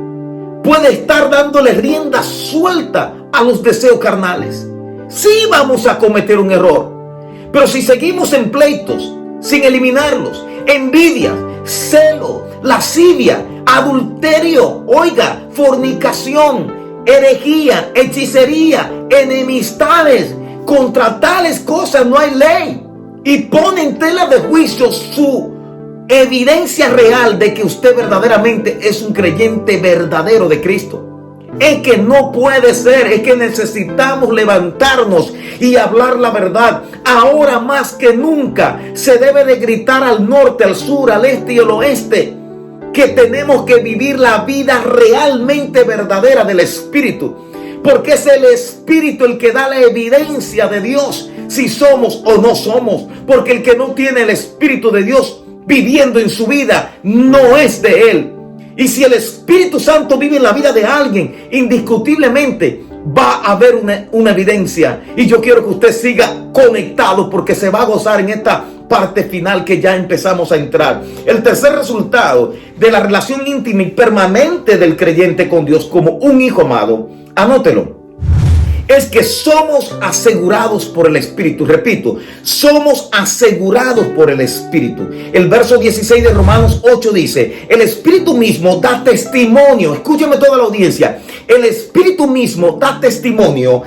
puede estar dándole rienda suelta a los deseos carnales. Sí vamos a cometer un error, pero si seguimos en pleitos sin eliminarlos, envidia, celo, lascivia, adulterio, oiga, fornicación, herejía, hechicería, enemistades, contra tales cosas no hay ley, y pone en tela de juicio su evidencia real de que usted verdaderamente es un creyente verdadero de Cristo. Es que no puede ser, es que necesitamos levantarnos y hablar la verdad. Ahora más que nunca se debe de gritar al norte, al sur, al este y al oeste que tenemos que vivir la vida realmente verdadera del Espíritu, porque es el Espíritu el que da la evidencia de Dios si somos o no somos, porque el que no tiene el Espíritu de Dios viviendo en su vida no es de Él. Y si el Espíritu Santo vive en la vida de alguien, indiscutiblemente va a haber una evidencia. Y yo quiero que usted siga conectado, porque se va a gozar en esta parte final que ya empezamos a entrar. El tercer resultado de la relación íntima y permanente del creyente con Dios como un hijo amado, anótelo, es que somos asegurados por el Espíritu. Repito, somos asegurados por el Espíritu. El verso 16 de Romanos 8 dice: el Espíritu mismo da testimonio. Escúchame toda la audiencia. El Espíritu mismo da testimonio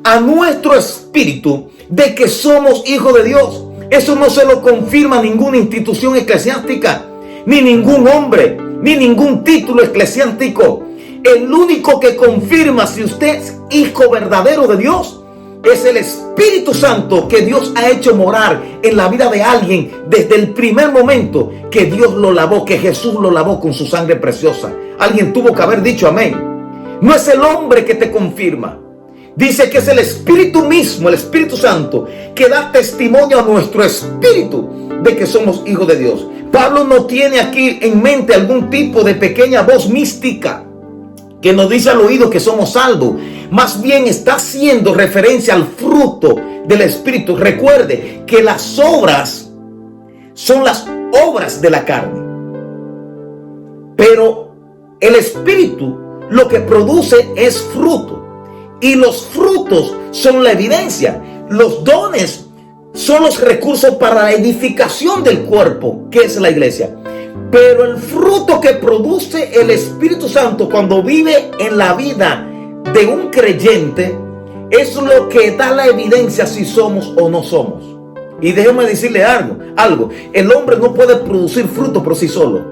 a nuestro espíritu de que somos hijos de Dios. Eso no se lo confirma ninguna institución eclesiástica, ni ningún hombre, ni ningún título eclesiástico. El único que confirma si usted es hijo verdadero de Dios es el Espíritu Santo que Dios ha hecho morar en la vida de alguien desde el primer momento que Dios lo lavó, que Jesús lo lavó con su sangre preciosa. Alguien tuvo que haber dicho amén. No es el hombre que te confirma. Dice que es el Espíritu mismo, el Espíritu Santo, que da testimonio a nuestro espíritu de que somos hijos de Dios. Pablo no tiene aquí en mente algún tipo de pequeña voz mística que nos dice al oído que somos salvos. Más bien está haciendo referencia al fruto del Espíritu. Recuerde que las obras son las obras de la carne, pero el Espíritu lo que produce es fruto, y los frutos son la evidencia. Los dones son los recursos para la edificación del cuerpo, que es la iglesia. Pero el fruto que produce el Espíritu Santo cuando vive en la vida de un creyente es lo que da la evidencia si somos o no somos. Y déjeme decirle algo. El hombre no puede producir fruto por sí solo,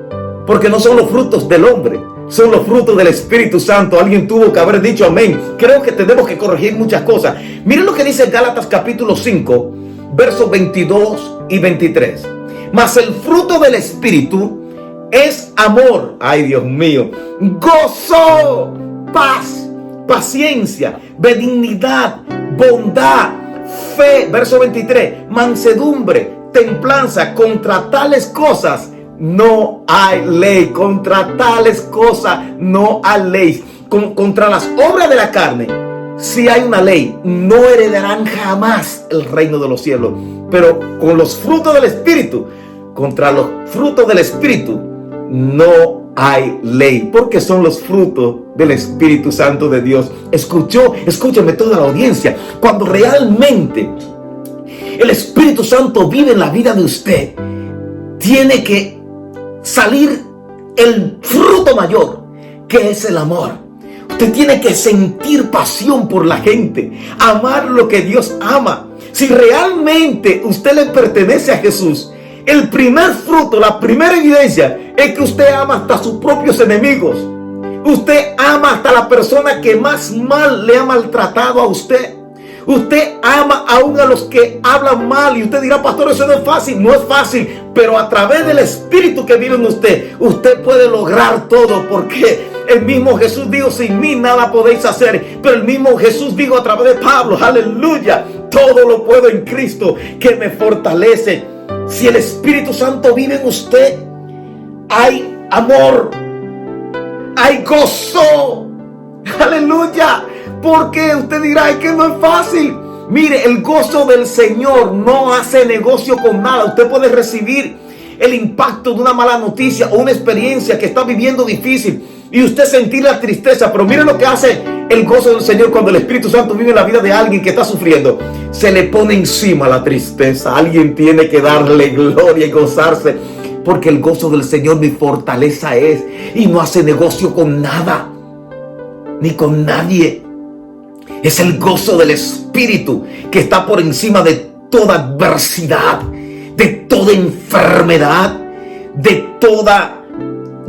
porque no son los frutos del hombre, son los frutos del Espíritu Santo. Alguien tuvo que haber dicho amén. Creo que tenemos que corregir muchas cosas. Miren lo que dice Gálatas capítulo 5, versos 22 y 23. Mas el fruto del Espíritu es amor, ay Dios mío, gozo, paz, paciencia, benignidad, bondad, fe, verso 23, mansedumbre, templanza. Contra tales cosas no hay ley. Contra tales cosas no hay ley. Contra las obras de la carne sí hay una ley. No heredarán jamás el reino de los cielos. Pero con los frutos del Espíritu, contra los frutos del Espíritu no hay ley, porque son los frutos del Espíritu Santo de Dios. Escúchame toda la audiencia. Cuando realmente el Espíritu Santo vive en la vida de usted, tiene que salir el fruto mayor, que es el amor. Usted tiene que sentir pasión por la gente, amar lo que Dios ama. Si realmente usted le pertenece a Jesús, el primer fruto, la primera evidencia Es que usted ama hasta a sus propios enemigos. Usted ama hasta la persona que más mal le ha maltratado a usted. Usted ama aún a los que hablan mal. Y usted dirá, pastor, eso no es fácil. No es fácil, pero a través del Espíritu que vive en usted, usted puede lograr todo. Porque el mismo Jesús dijo, sin mí nada podéis hacer. Pero el mismo Jesús dijo a través de Pablo, aleluya, todo lo puedo en Cristo que me fortalece. Si el Espíritu Santo vive en usted, hay amor, hay gozo, aleluya. Porque usted dirá, es que no es fácil. Mire, el gozo del Señor no hace negocio con nada. Usted puede recibir el impacto de una mala noticia o una experiencia que está viviendo difícil y usted sentir la tristeza. Pero mire lo que hace el gozo del Señor cuando el Espíritu Santo vive en la vida de alguien que está sufriendo. Se le pone encima la tristeza. Alguien tiene que darle gloria y gozarse. Porque el gozo del Señor mi fortaleza es. Y no hace negocio con nada, ni con nadie. Es el gozo del Espíritu que está por encima de toda adversidad, de toda enfermedad, de toda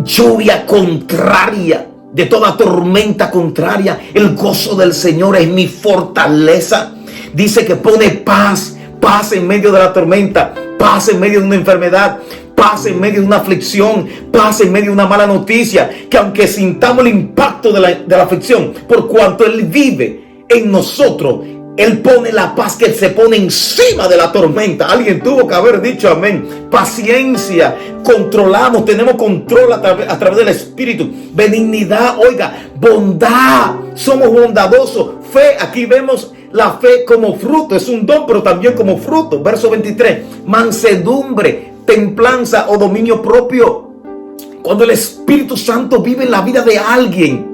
lluvia contraria, de toda tormenta contraria. El gozo del Señor es mi fortaleza. Dice que pone paz, paz en medio de la tormenta, paz en medio de una enfermedad, paz en medio de una aflicción, paz en medio de una mala noticia. Que aunque sintamos el impacto de la aflicción, por cuanto Él vive en nosotros, Él pone la paz que se pone encima de la tormenta. Alguien tuvo que haber dicho amén. Paciencia, controlamos, tenemos control a través del Espíritu. Benignidad, oiga, bondad, somos bondadosos. Fe, aquí vemos la fe como fruto, es un don, pero también como fruto. Verso 23, mansedumbre, templanza o dominio propio. Cuando el Espíritu Santo vive en la vida de alguien,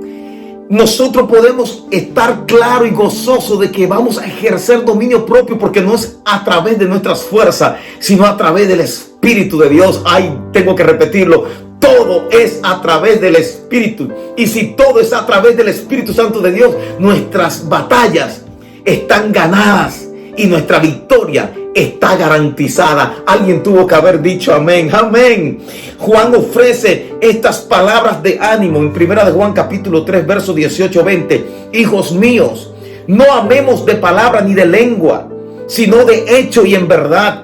nosotros podemos estar claro y gozoso de que vamos a ejercer dominio propio, porque no es a través de nuestras fuerzas, sino a través del Espíritu de Dios. Ay, tengo que repetirlo. Todo es a través del Espíritu. Y si todo es a través del Espíritu Santo de Dios, nuestras batallas están ganadas y nuestra victoria está garantizada. Alguien tuvo que haber dicho amén, amén. Juan ofrece estas palabras de ánimo en 1 de Juan capítulo 3 versos 18-20. Hijos míos, no amemos de palabra ni de lengua, sino de hecho y en verdad.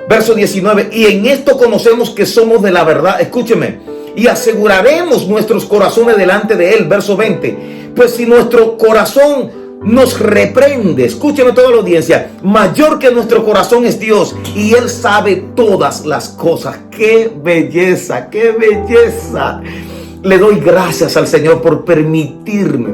Verso 19, y en esto conocemos que somos de la verdad. Escúcheme, y aseguraremos nuestros corazones delante de Él. Verso 20, pues si nuestro corazón nos reprende, escúcheme toda la audiencia, mayor que nuestro corazón es Dios, y Él sabe todas las cosas. ¡Qué belleza! ¡Qué belleza! Le doy gracias al Señor por permitirme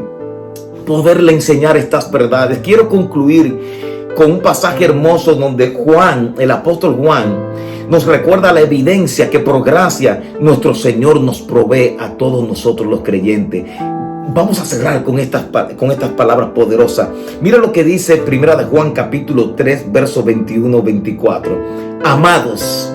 poderle enseñar estas verdades. Quiero concluir con un pasaje hermoso donde Juan, el apóstol Juan, nos recuerda la evidencia que por gracia nuestro Señor nos provee a todos nosotros los creyentes. Vamos a cerrar con estas palabras poderosas. Mira lo que dice 1 de Juan capítulo 3 versos 21-24. Amados,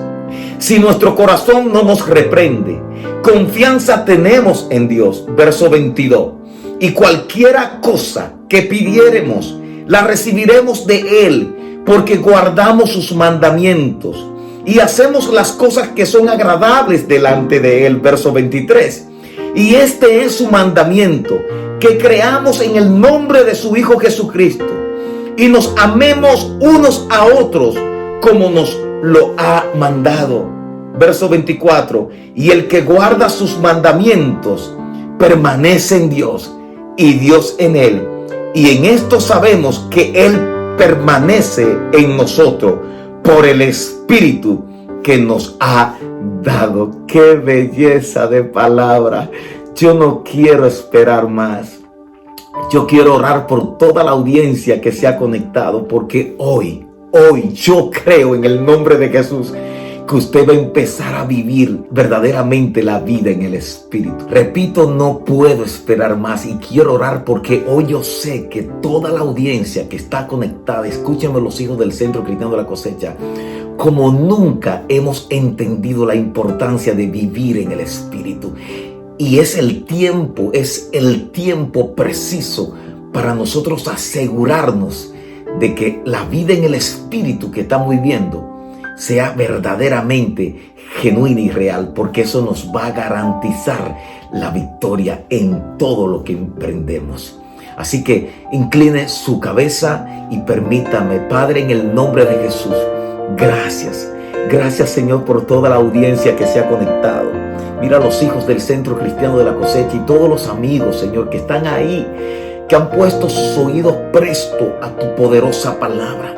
si nuestro corazón no nos reprende, confianza tenemos en Dios. Verso 22. Y cualquiera cosa que pidiéremos, la recibiremos de Él, porque guardamos sus mandamientos y hacemos las cosas que son agradables delante de Él. Verso 23. Y este es su mandamiento, que creamos en el nombre de su Hijo Jesucristo y nos amemos unos a otros como nos lo ha mandado. Verso 24. Y el que guarda sus mandamientos permanece en Dios y Dios en él. Y en esto sabemos que Él permanece en nosotros por el Espíritu que nos ha dado. ¡Qué belleza de palabra! Yo no quiero esperar más. Yo quiero orar por toda la audiencia que se ha conectado, porque hoy yo creo en el nombre de Jesús que usted va a empezar a vivir verdaderamente la vida en el Espíritu. Repito, no puedo esperar más y quiero orar porque hoy yo sé que toda la audiencia que está conectada, escúchenme los hijos del Centro Cristiano de la Cosecha, como nunca hemos entendido la importancia de vivir en el Espíritu. Y es el tiempo preciso para nosotros asegurarnos de que la vida en el Espíritu que estamos viviendo sea verdaderamente genuina y real, porque eso nos va a garantizar la victoria en todo lo que emprendemos. Así que incline su cabeza y permítame, Padre, en el nombre de Jesús, gracias. Gracias, Señor, por toda la audiencia que se ha conectado. Mira a los hijos del Centro Cristiano de la Cosecha y todos los amigos, Señor, que están ahí, que han puesto sus oídos presto a tu poderosa palabra.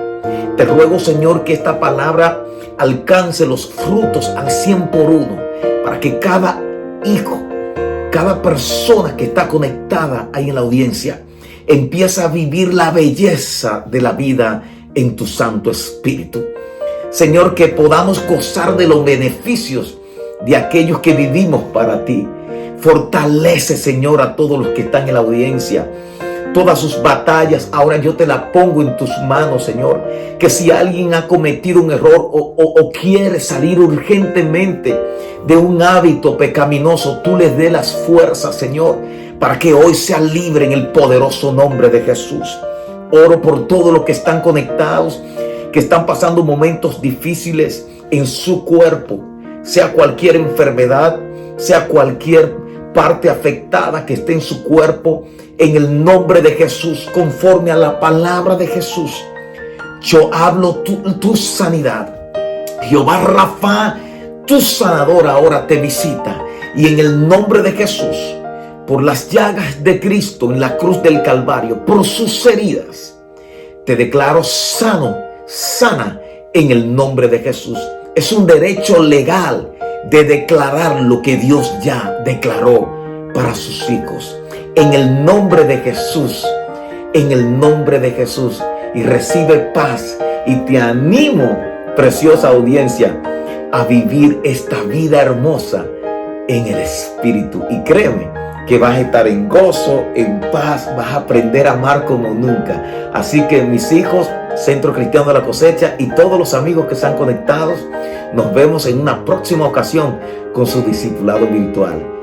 Te ruego, Señor, que esta palabra alcance los frutos al 100 por 1, para que cada hijo, cada persona que está conectada ahí en la audiencia, empiece a vivir la belleza de la vida en tu Santo Espíritu. Señor, que podamos gozar de los beneficios de aquellos que vivimos para ti. Fortalece, Señor, a todos los que están en la audiencia. Todas sus batallas, ahora yo te las pongo en tus manos, Señor. Que si alguien ha cometido un error o quiere salir urgentemente de un hábito pecaminoso, tú les dé las fuerzas, Señor, para que hoy sea libre en el poderoso nombre de Jesús. Oro por todos los que están conectados, que están pasando momentos difíciles en su cuerpo, sea cualquier enfermedad, sea cualquier parte afectada que esté en su cuerpo, en el nombre de Jesús, conforme a la palabra de Jesús, yo hablo tu sanidad. Jehová Rafa, tu sanador, ahora te visita, y en el nombre de Jesús, por las llagas de Cristo en la cruz del Calvario, por sus heridas, te declaro sano, sana, en el nombre de Jesús. Es un derecho legal de declarar lo que Dios ya declaró para sus hijos. En el nombre de Jesús, en el nombre de Jesús, y recibe paz. Y te animo, preciosa audiencia, a vivir esta vida hermosa en el Espíritu. Y créeme que vas a estar en gozo, en paz, vas a aprender a amar como nunca. Así que mis hijos, Centro Cristiano de la Cosecha y todos los amigos que están conectados, nos vemos en una próxima ocasión con su discipulado virtual.